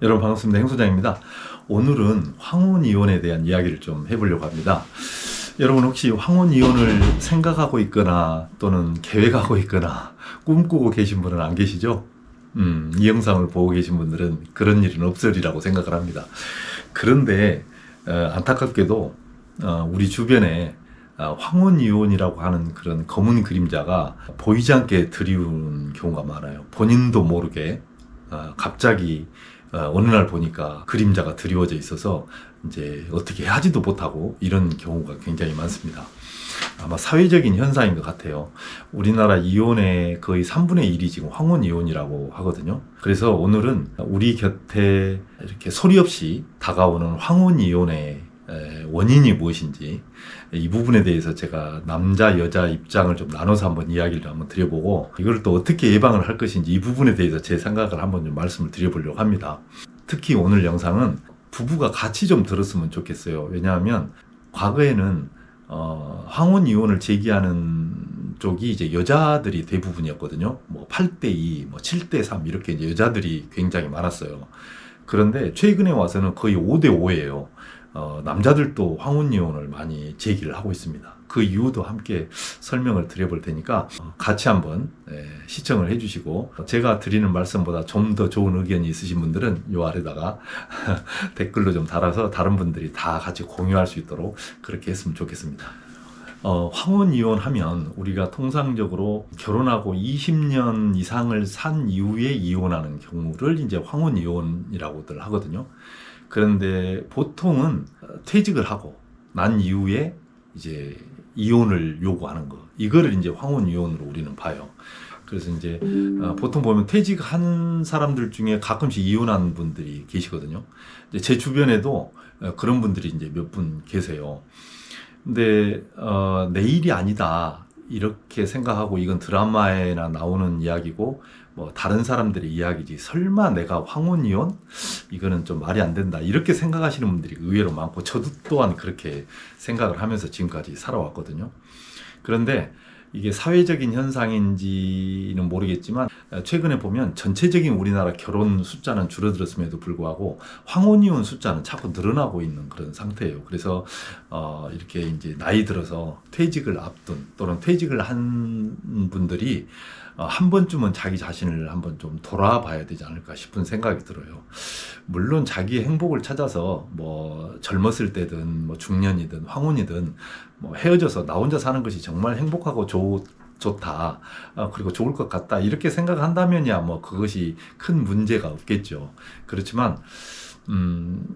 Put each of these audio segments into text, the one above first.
여러분 반갑습니다. 행소장입니다. 오늘은 황혼이혼에 대한 이야기를 좀 해보려고 합니다. 여러분 혹시 황혼이혼을 생각하고 있거나 또는 계획하고 있거나 꿈꾸고 계신 분은 안 계시죠? 이 영상을 보고 계신 분들은 그런 일은 없으리라고 생각을 합니다. 그런데 안타깝게도 우리 주변에 황혼이혼이라고 하는 그런 검은 그림자가 보이지 않게 드리운 경우가 많아요. 본인도 모르게 갑자기 어느 날 보니까 그림자가 드리워져 있어서 이제 어떻게 하지도 못하고 이런 경우가 굉장히 많습니다. 아마 사회적인 현상인 것 같아요. 우리나라 이혼의 거의 3분의 1이 지금 황혼이혼이라고 하거든요. 그래서 오늘은 우리 곁에 이렇게 소리 없이 다가오는 황혼이혼의 원인이 무엇인지 이 부분에 대해서 제가 남자 여자 입장을 좀 나눠서 한번 이야기를 한번 드려보고 이걸 또 어떻게 예방을 할 것인지 이 부분에 대해서 제 생각을 한번 좀 말씀을 드려보려고 합니다. 특히 오늘 영상은 부부가 같이 좀 들었으면 좋겠어요. 왜냐하면 과거에는 황혼 이혼을 제기하는 쪽이 이제 여자들이 대부분이었거든요. 뭐 8대2, 뭐 7대3 이렇게 이제 여자들이 굉장히 많았어요. 그런데 최근에 와서는 거의 5대5예요. 남자들도 황혼이혼을 많이 제기를 하고 있습니다. 그 이유도 함께 설명을 드려볼 테니까 같이 한번 시청을 해주시고 제가 드리는 말씀보다 좀 더 좋은 의견이 있으신 분들은 이 아래다가 댓글로 좀 달아서 다른 분들이 다 같이 공유할 수 있도록 그렇게 했으면 좋겠습니다. 황혼이혼 하면 우리가 통상적으로 결혼하고 20년 이상을 산 이후에 이혼하는 경우를 이제 황혼이혼이라고들 하거든요. 그런데 보통은 퇴직을 하고 난 이후에 이제 이혼을 요구하는 거, 이거를 이제 황혼이혼으로 우리는 봐요. 그래서 이제 보통 보면 퇴직한 사람들 중에 가끔씩 이혼한 분들이 계시거든요. 이제 제 주변에도 그런 분들이 이제 몇 분 계세요. 근데 내 일이 아니다 이렇게 생각하고 이건 드라마에나 나오는 이야기고 뭐 다른 사람들의 이야기지 설마 내가 황혼이혼? 이거는 좀 말이 안 된다 이렇게 생각하시는 분들이 의외로 많고 저도 또한 그렇게 생각을 하면서 지금까지 살아왔거든요. 그런데 이게 사회적인 현상인지는 모르겠지만 최근에 보면 전체적인 우리나라 결혼 숫자는 줄어들었음에도 불구하고 황혼이혼 숫자는 자꾸 늘어나고 있는 그런 상태예요. 그래서 이렇게 이제 나이 들어서 퇴직을 앞둔 또는 퇴직을 한 분들이 한 번쯤은 자기 자신을 한번 좀 돌아봐야 되지 않을까 싶은 생각이 들어요. 물론 자기의 행복을 찾아서 뭐 젊었을 때든 뭐 중년이든 황혼이든 뭐 헤어져서 나 혼자 사는 것이 정말 행복하고 좋다. 그리고 좋을 것 같다. 이렇게 생각한다면야 뭐 그것이 큰 문제가 없겠죠. 그렇지만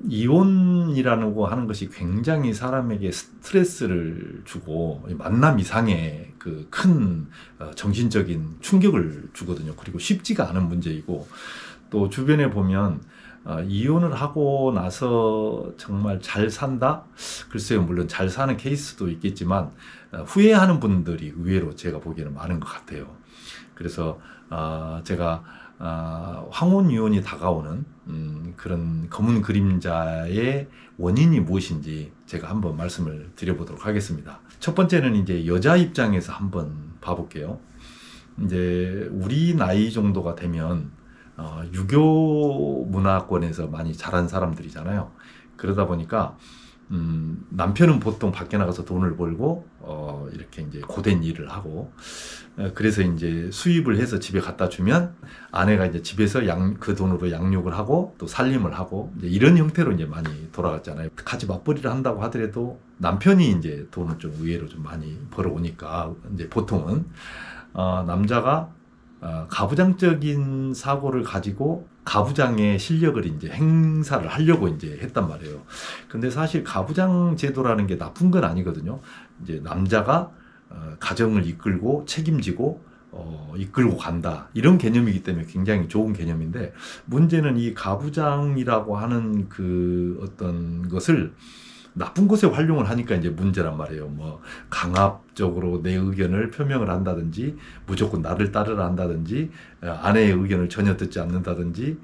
이혼이라는 거 하는 것이 굉장히 사람에게 스트레스를 주고 만남 이상의 그 큰 정신적인 충격을 주거든요. 그리고 쉽지가 않은 문제이고 또 주변에 보면 이혼을 하고 나서 정말 잘 산다? 글쎄요, 물론 잘 사는 케이스도 있겠지만 후회하는 분들이 의외로 제가 보기에는 많은 것 같아요. 그래서 제가 황혼이혼이 다가오는 그런 검은 그림자의 원인이 무엇인지 제가 한번 말씀을 드려보도록 하겠습니다. 첫 번째는 이제 여자 입장에서 한번 봐볼게요. 이제 우리 나이 정도가 되면 유교 문화권에서 많이 자란 사람들이잖아요. 그러다 보니까 남편은 보통 밖에 나가서 돈을 벌고 이렇게 이제 고된 일을 하고 그래서 이제 수입을 해서 집에 갖다 주면 아내가 이제 집에서 그 돈으로 양육을 하고 또 살림을 하고 이제 이런 형태로 이제 많이 돌아갔잖아요. 같이 맞벌이를 한다고 하더라도 남편이 이제 돈을 좀 의외로 좀 많이 벌어오니까 이제 보통은 남자가 가부장적인 사고를 가지고 가부장의 실력을 이제 행사를 하려고 이제 했단 말이에요. 근데 사실 가부장 제도라는 게 나쁜 건 아니거든요. 이제 남자가 가정을 이끌고 책임지고 이끌고 간다 이런 개념이기 때문에 굉장히 좋은 개념인데 문제는 이 가부장이라고 하는 그 어떤 것을 나쁜 것에 활용을 하니까 이제 문제란 말이에요. 뭐 강압적 적극적으로 내 의견을 표명을 한다든지 무조건 나를 따르라 한다든지 아내의 의견을 전혀 듣지 않는다든지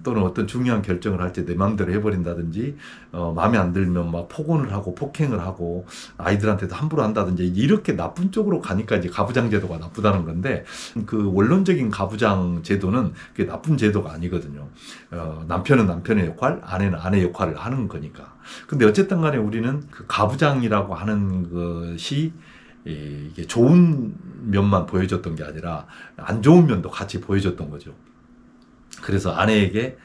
또는 어떤 중요한 결정을 할 때 내 마음대로 해버린다든지 마음에 안 들면 막 폭언을 하고 폭행을 하고 아이들한테도 함부로 한다든지 이렇게 나쁜 쪽으로 가니까 이제 가부장 제도가 나쁘다는 건데 그 원론적인 가부장 제도는 그게 나쁜 제도가 아니거든요. 남편은 남편의 역할, 아내는 아내의 역할을 하는 거니까. 근데 어쨌든 간에 우리는 그 가부장이라고 하는 것이 이게 좋은 면만 보여줬던 게 아니라 안 좋은 면도 같이 보여줬던 거죠. 그래서 아내에게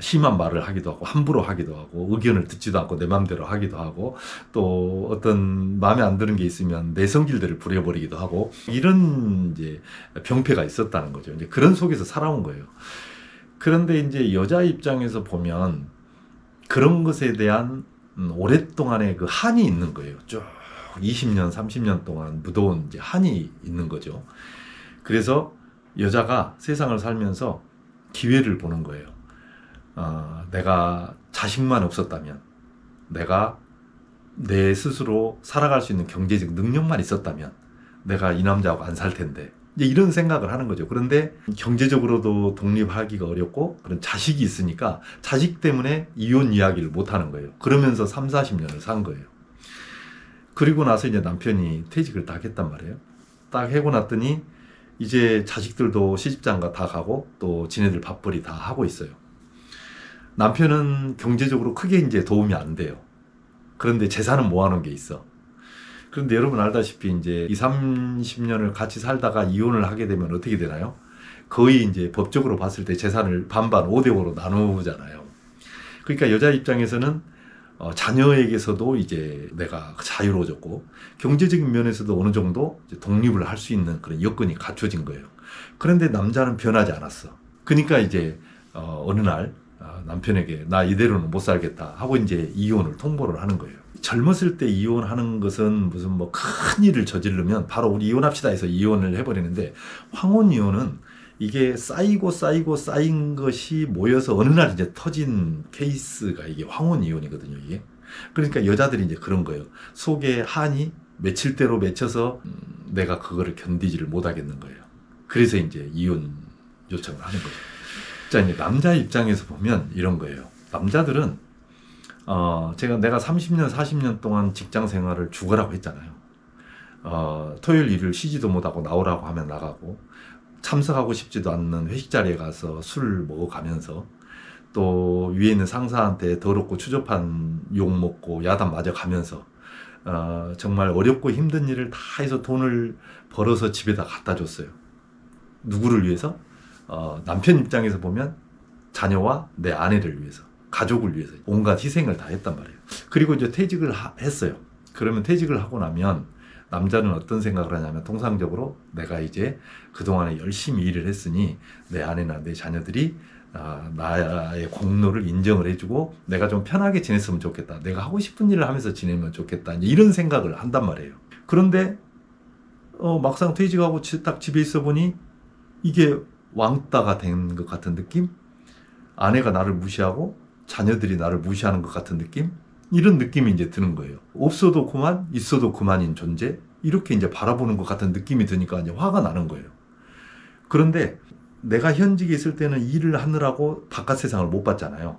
심한 말을 하기도 하고 함부로 하기도 하고 의견을 듣지도 않고 내 맘대로 하기도 하고 또 어떤 마음에 안 드는 게 있으면 내 성질들을 부려버리기도 하고 이런 이제 병폐가 있었다는 거죠. 이제 그런 속에서 살아온 거예요. 그런데 이제 여자 입장에서 보면 그런 것에 대한 오랫동안의 그 한이 있는 거예요. 쭉 20년, 30년 동안 묻어온 이제 한이 있는 거죠. 그래서 여자가 세상을 살면서 기회를 보는 거예요. 내가 자식만 없었다면, 내가 내 스스로 살아갈 수 있는 경제적 능력만 있었다면, 내가 이 남자하고 안 살 텐데. 이제 이런 생각을 하는 거죠. 그런데 경제적으로도 독립하기가 어렵고, 그런 자식이 있으니까 자식 때문에 이혼 이야기를 못 하는 거예요. 그러면서 3, 40년을 산 거예요. 그리고 나서 이제 남편이 퇴직을 딱 했단 말이에요. 딱 하고 났더니, 이제 자식들도 시집장가 다 가고 또 지네들 밥벌이 다 하고 있어요. 남편은 경제적으로 크게 이제 도움이 안 돼요. 그런데 재산은 모아놓은 게 있어. 그런데 여러분 알다시피 이제 20, 30년을 같이 살다가 이혼을 하게 되면 어떻게 되나요? 거의 이제 법적으로 봤을 때 재산을 반반 5대5로 나누잖아요. 그러니까 여자 입장에서는 자녀에게서도 이제 내가 자유로워졌고 경제적인 면에서도 어느 정도 이제 독립을 할 수 있는 그런 여건이 갖춰진 거예요. 그런데 남자는 변하지 않았어. 그러니까 이제 어느 날 남편에게 나 이대로는 못 살겠다 하고 이제 이혼을 통보를 하는 거예요. 젊었을 때 이혼하는 것은 무슨 뭐 큰 일을 저지르면 바로 우리 이혼합시다 해서 이혼을 해버리는데 황혼 이혼은 이게 쌓이고 쌓인 것이 모여서 어느 날 이제 터진 케이스가 이게 황혼 이혼이거든요, 이게. 그러니까 여자들이 이제 그런 거예요. 속에 한이 맺힐 대로 맺혀서 내가 그거를 견디지를 못하겠는 거예요. 그래서 이제 이혼 요청을 하는 거죠. 자, 이제 남자 입장에서 보면 이런 거예요. 남자들은 내가 30년, 40년 동안 직장 생활을 죽으라고 했잖아요. 토요일 일을 쉬지도 못하고 나오라고 하면 나가고 참석하고 싶지도 않는 회식 자리에 가서 술 먹어가면서 또 위에 있는 상사한테 더럽고 추접한 욕 먹고 야단 맞아가면서 정말 어렵고 힘든 일을 다 해서 돈을 벌어서 집에다 갖다 줬어요. 누구를 위해서? 남편 입장에서 보면 자녀와 내 아내를 위해서, 가족을 위해서 온갖 희생을 다 했단 말이에요. 그리고 이제 퇴직을 했어요. 그러면 퇴직을 하고 나면 남자는 어떤 생각을 하냐면 통상적으로 내가 이제 그동안에 열심히 일을 했으니 내 아내나 내 자녀들이 나의 공로를 인정을 해주고 내가 좀 편하게 지냈으면 좋겠다. 내가 하고 싶은 일을 하면서 지내면 좋겠다. 이런 생각을 한단 말이에요. 그런데 막상 퇴직하고 딱 집에 있어 보니 이게 왕따가 된 것 같은 느낌? 아내가 나를 무시하고 자녀들이 나를 무시하는 것 같은 느낌? 이런 느낌이 이제 드는 거예요. 없어도 그만, 있어도 그만인 존재? 이렇게 이제 바라보는 것 같은 느낌이 드니까 이제 화가 나는 거예요. 그런데 내가 현직에 있을 때는 일을 하느라고 바깥 세상을 못 봤잖아요.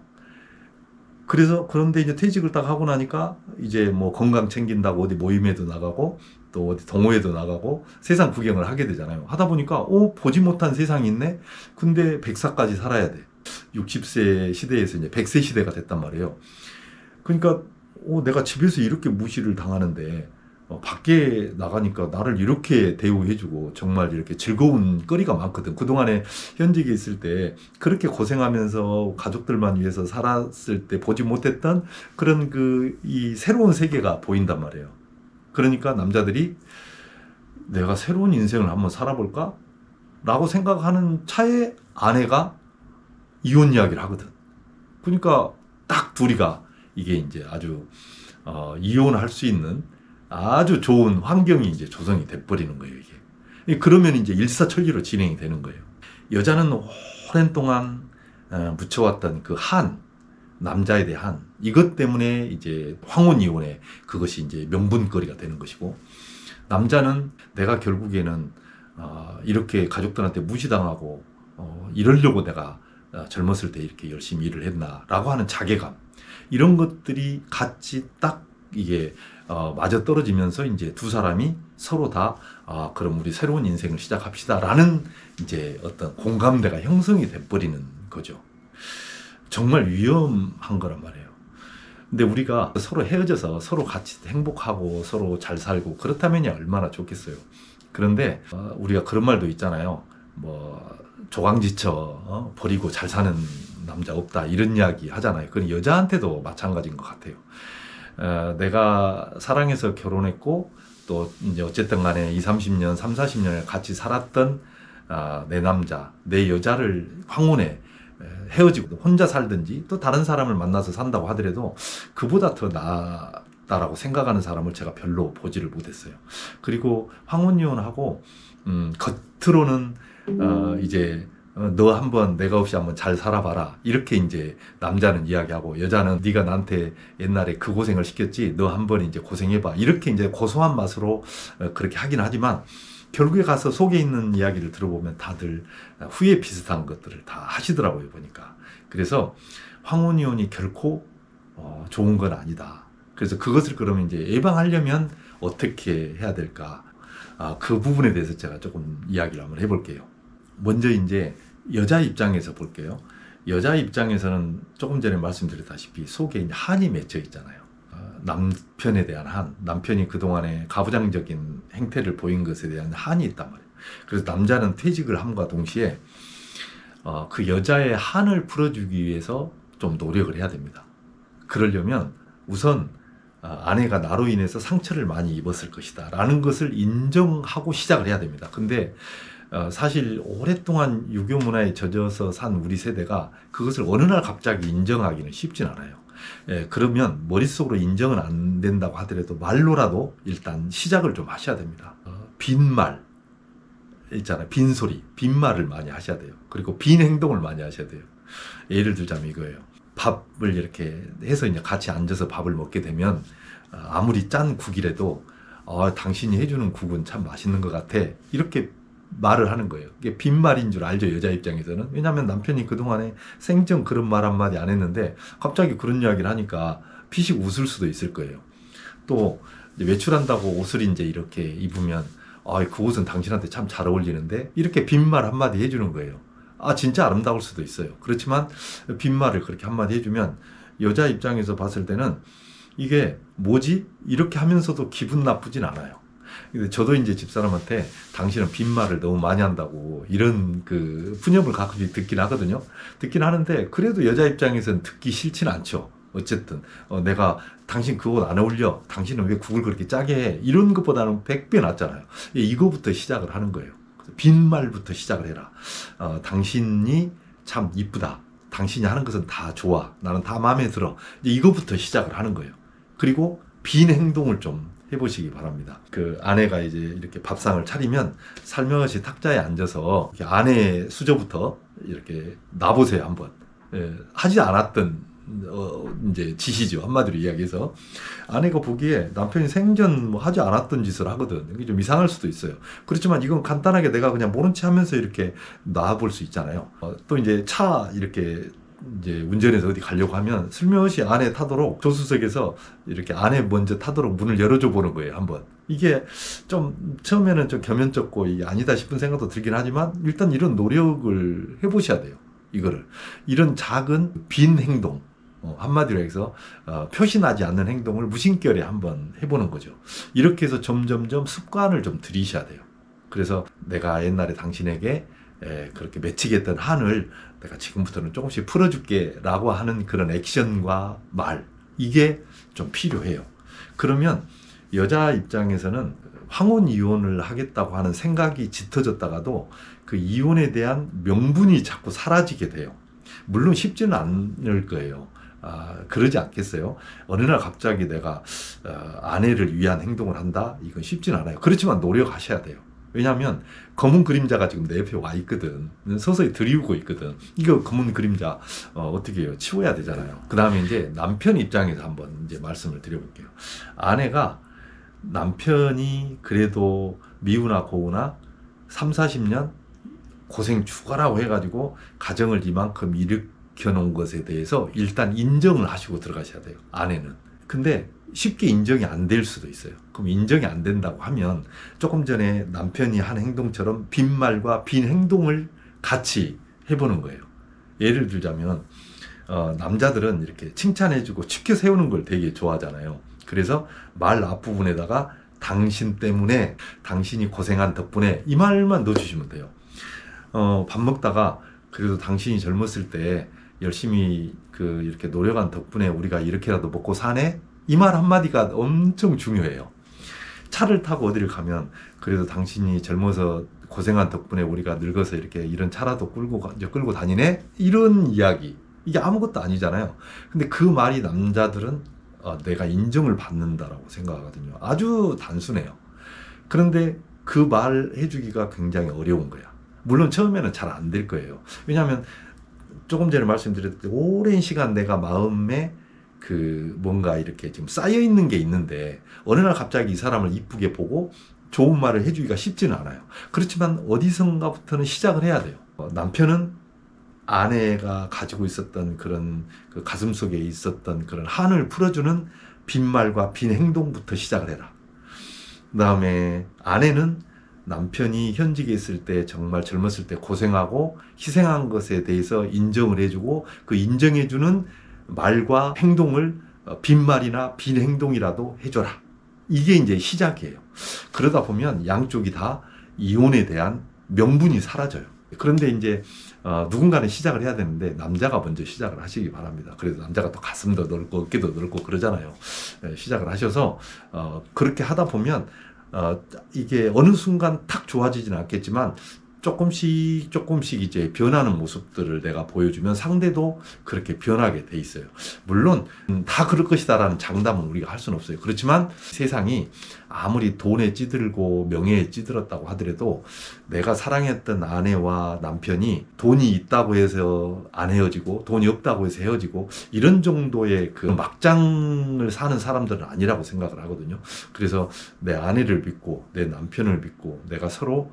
그런데 이제 퇴직을 딱 하고 나니까 이제 뭐 건강 챙긴다고 어디 모임에도 나가고 또 어디 동호회도 나가고 세상 구경을 하게 되잖아요. 하다 보니까 보지 못한 세상이 있네? 근데 100살까지 살아야 돼. 60세 시대에서 이제 100세 시대가 됐단 말이에요. 그러니까 내가 집에서 이렇게 무시를 당하는데 밖에 나가니까 나를 이렇게 대우해주고 정말 이렇게 즐거운 거리가 많거든. 그동안에 현직에 있을 때 그렇게 고생하면서 가족들만 위해서 살았을 때 보지 못했던 그런 이 새로운 세계가 보인단 말이에요. 그러니까 남자들이 내가 새로운 인생을 한번 살아볼까? 라고 생각하는 차에 아내가 이혼 이야기를 하거든. 그러니까 딱 둘이가 이게 이제 아주 이혼할 수 있는 아주 좋은 환경이 이제 조성이 돼버리는 거예요, 이게. 그러면 이제 일사천리로 진행이 되는 거예요. 여자는 오랜 동안 묻혀왔던 그 남자에 대한 이것 때문에 이제 황혼 이혼에 그것이 이제 명분거리가 되는 것이고, 남자는 내가 결국에는 이렇게 가족들한테 무시당하고 이러려고 내가 젊었을 때 이렇게 열심히 일을 했나라고 하는 자괴감, 이런 것들이 같이 딱 이게 맞아 떨어지면서 이제 두 사람이 서로 다 그럼 우리 새로운 인생을 시작합시다라는 이제 어떤 공감대가 형성이 돼버리는 거죠. 정말 위험한 거란 말이에요. 근데 우리가 서로 헤어져서 서로 같이 행복하고 서로 잘 살고 그렇다면야 얼마나 좋겠어요. 그런데 우리가 그런 말도 있잖아요. 뭐 조강지처 버리고 잘 사는 남자 없다, 이런 이야기 하잖아요. 그건 여자한테도 마찬가지인 것 같아요. 내가 사랑해서 결혼했고 또 이제 어쨌든 간에 20-30년, 30-40년을 같이 살았던 내 남자, 내 여자를 황혼에 헤어지고 혼자 살든지 또 다른 사람을 만나서 산다고 하더라도 그보다 더 낫다라고 생각하는 사람을 제가 별로 보지를 못했어요. 그리고 황혼 이혼하고 겉으로는 이제 너 한번 내가 없이 한번 잘 살아봐라, 이렇게 이제 남자는 이야기하고, 여자는 네가 나한테 옛날에 그 고생을 시켰지, 너 한번 이제 고생해봐, 이렇게 이제 고소한 맛으로 그렇게 하긴 하지만 결국에 가서 속에 있는 이야기를 들어보면 다들 후회 비슷한 것들을 다 하시더라고요, 보니까. 그래서 황혼이혼이 결코 좋은 건 아니다. 그래서 그것을 그러면 이제 예방하려면 어떻게 해야 될까? 그 부분에 대해서 제가 조금 이야기를 한번 해볼게요. 먼저 이제 여자 입장에서 볼게요. 여자 입장에서는 조금 전에 말씀드렸다시피 속에 이제 한이 맺혀 있잖아요. 남편에 대한 한, 남편이 그동안에 가부장적인 행태를 보인 것에 대한 한이 있단 말이에요. 그래서 남자는 퇴직을 함과 동시에 그 여자의 한을 풀어주기 위해서 좀 노력을 해야 됩니다. 그러려면 우선 아내가 나로 인해서 상처를 많이 입었을 것이다 라는 것을 인정하고 시작을 해야 됩니다. 근데 사실 오랫동안 유교 문화에 젖어서 산 우리 세대가 그것을 어느 날 갑자기 인정하기는 쉽진 않아요. 그러면 머릿속으로 인정은 안 된다고 하더라도 말로라도 일단 시작을 좀 하셔야 됩니다. 빈말 있잖아요. 빈소리, 빈말을 많이 하셔야 돼요. 그리고 빈 행동을 많이 하셔야 돼요. 예를 들자면 이거예요. 밥을 이렇게 해서 이제 같이 앉아서 밥을 먹게 되면 아무리 짠 국이라도 당신이 해주는 국은 참 맛있는 것 같아, 이렇게 말을 하는 거예요. 이게 빈말인 줄 알죠, 여자 입장에서는. 왜냐하면 남편이 그동안에 생전 그런 말 한마디 안 했는데 갑자기 그런 이야기를 하니까 피식 웃을 수도 있을 거예요. 또 외출한다고 옷을 이제 이렇게 입으면 그 옷은 당신한테 참 잘 어울리는데, 이렇게 빈말 한마디 해주는 거예요. 진짜 아름다울 수도 있어요. 그렇지만 빈말을 그렇게 한마디 해주면 여자 입장에서 봤을 때는 이게 뭐지? 이렇게 하면서도 기분 나쁘진 않아요. 근데 저도 이제 집사람한테 당신은 빈말을 너무 많이 한다고 이런 그 푸념을 가끔씩 듣긴 하거든요. 듣긴 하는데 그래도 여자 입장에서는 듣기 싫진 않죠. 어쨌든 내가 당신 그 옷 안 어울려, 당신은 왜 국을 그렇게 짜게 해, 이런 것보다는 100배 낫잖아요. 이거부터 시작을 하는 거예요. 빈말부터 시작을 해라. 당신이 참 이쁘다, 당신이 하는 것은 다 좋아, 나는 다 마음에 들어, 이거부터 시작을 하는 거예요. 그리고 빈 행동을 좀 해보시기 바랍니다. 그 아내가 이제 이렇게 밥상을 차리면 살며시 탁자에 앉아서 아내의 수저부터 이렇게 놔보세요, 한번. 하지 않았던 이제 지시죠, 한마디로 이야기해서. 아내가 보기에 남편이 생전 뭐 하지 않았던 짓을 하거든. 이게 좀 이상할 수도 있어요. 그렇지만 이건 간단하게 내가 그냥 모른 체 하면서 이렇게 놔볼 수 있잖아요. 또 이제 차 이렇게 이제 운전해서 어디 가려고 하면 슬며시 안에 타도록 조수석에서 이렇게 안에 먼저 타도록 문을 열어줘 보는 거예요, 한번. 이게 좀 처음에는 좀 겸연쩍고 이게 아니다 싶은 생각도 들긴 하지만 일단 이런 노력을 해보셔야 돼요. 이런 작은 빈 행동, 한마디로 해서 표시나지 않는 행동을 무심결에 한번 해보는 거죠. 이렇게 해서 점점점 습관을 좀 들이셔야 돼요. 그래서 내가 옛날에 당신에게 그렇게 맺히게 했던 한을 내가 지금부터는 조금씩 풀어줄게 라고 하는 그런 액션과 말, 이게 좀 필요해요. 그러면 여자 입장에서는 황혼 이혼을 하겠다고 하는 생각이 짙어졌다가도 그 이혼에 대한 명분이 자꾸 사라지게 돼요. 물론 쉽지는 않을 거예요. 그러지 않겠어요? 어느 날 갑자기 내가 아내를 위한 행동을 한다? 이건 쉽지는 않아요. 그렇지만 노력하셔야 돼요. 왜냐하면 검은 그림자가 지금 내 옆에 와 있거든. 서서히 들이우고 있거든. 이거 검은 그림자 어떻게 해요? 치워야 되잖아요. 그 다음에 이제 남편 입장에서 한번 이제 말씀을 드려볼게요. 아내가 남편이 그래도 미우나 고우나 3, 40년 고생 죽어라고 해가지고 가정을 이만큼 일으켜 놓은 것에 대해서 일단 인정을 하시고 들어가셔야 돼요. 아내는. 근데 쉽게 인정이 안 될 수도 있어요. 그럼 인정이 안 된다고 하면 조금 전에 남편이 한 행동처럼 빈말과 빈 행동을 같이 해보는 거예요. 예를 들자면 남자들은 이렇게 칭찬해주고 치켜 세우는 걸 되게 좋아하잖아요. 그래서 말 앞부분에다가 당신 때문에, 당신이 고생한 덕분에, 이 말만 넣어주시면 돼요. 밥 먹다가 그래도 당신이 젊었을 때 열심히 이렇게 노력한 덕분에 우리가 이렇게라도 먹고 사네? 이 말 한마디가 엄청 중요해요. 차를 타고 어디를 가면 그래도 당신이 젊어서 고생한 덕분에 우리가 늙어서 이렇게 이런 차라도 끌고 다니네? 이런 이야기. 이게 아무것도 아니잖아요. 근데 그 말이 남자들은 내가 인정을 받는다라고 생각하거든요. 아주 단순해요. 그런데 그 말 해주기가 굉장히 어려운 거야. 물론 처음에는 잘 안 될 거예요. 왜냐하면 조금 전에 말씀드렸듯이 오랜 시간 내가 마음에 뭔가 이렇게 지금 쌓여 있는 게 있는데 어느 날 갑자기 이 사람을 이쁘게 보고 좋은 말을 해주기가 쉽지는 않아요. 그렇지만 어디선가부터는 시작을 해야 돼요. 남편은 아내가 가지고 있었던 그런 가슴 속에 있었던 그런 한을 풀어주는 빈말과 빈 행동부터 시작을 해라. 그 다음에 아내는 남편이 현직에 있을 때 정말 젊었을 때 고생하고 희생한 것에 대해서 인정을 해주고 그 인정해주는 말과 행동을 빈말이나 빈 행동이라도 해줘라. 이게 이제 시작이에요. 그러다 보면 양쪽이 다 이혼에 대한 명분이 사라져요. 그런데 이제 누군가는 시작을 해야 되는데 남자가 먼저 시작을 하시기 바랍니다. 그래서 남자가 또 가슴도 넓고 어깨도 넓고 그러잖아요. 시작을 하셔서 그렇게 하다 보면 이게 어느 순간 탁 좋아지지는 않겠지만 조금씩 이제 변하는 모습들을 내가 보여주면 상대도 그렇게 변하게 돼 있어요. 물론 다 그럴 것이다라는 장담은 우리가 할 수는 없어요. 그렇지만 세상이 아무리 돈에 찌들고 명예에 찌들었다고 하더라도 내가 사랑했던 아내와 남편이 돈이 있다고 해서 안 헤어지고 돈이 없다고 해서 헤어지고 이런 정도의 그 막장을 사는 사람들은 아니라고 생각을 하거든요. 그래서 내 아내를 믿고 내 남편을 믿고 내가 서로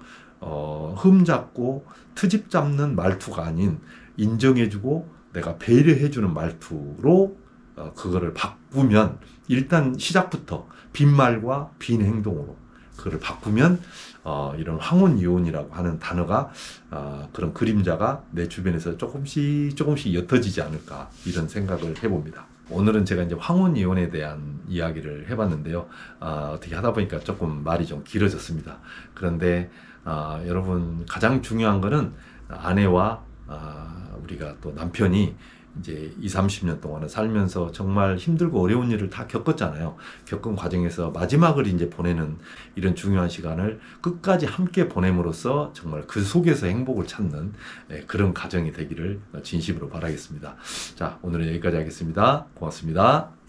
흠잡고 트집 잡는 말투가 아닌 인정해주고 내가 배려해주는 말투로 그거를 바꾸면 일단 시작부터 빈말과 빈 행동으로 그거를 바꾸면 이런 황혼이혼이라고 하는 단어가 그런 그림자가 내 주변에서 조금씩 옅어지지 않을까 이런 생각을 해봅니다. 오늘은 제가 이제 황혼이혼에 대한 이야기를 해봤는데요. 어떻게 하다 보니까 조금 말이 좀 길어졌습니다. 그런데 여러분 가장 중요한 거는 아내와 우리가 또 남편이 이제 20, 30년 동안은 살면서 정말 힘들고 어려운 일을 다 겪었잖아요. 겪은 과정에서 마지막을 이제 보내는 이런 중요한 시간을 끝까지 함께 보냄으로써 정말 그 속에서 행복을 찾는 그런 가정이 되기를 진심으로 바라겠습니다. 자, 오늘은 여기까지 하겠습니다. 고맙습니다.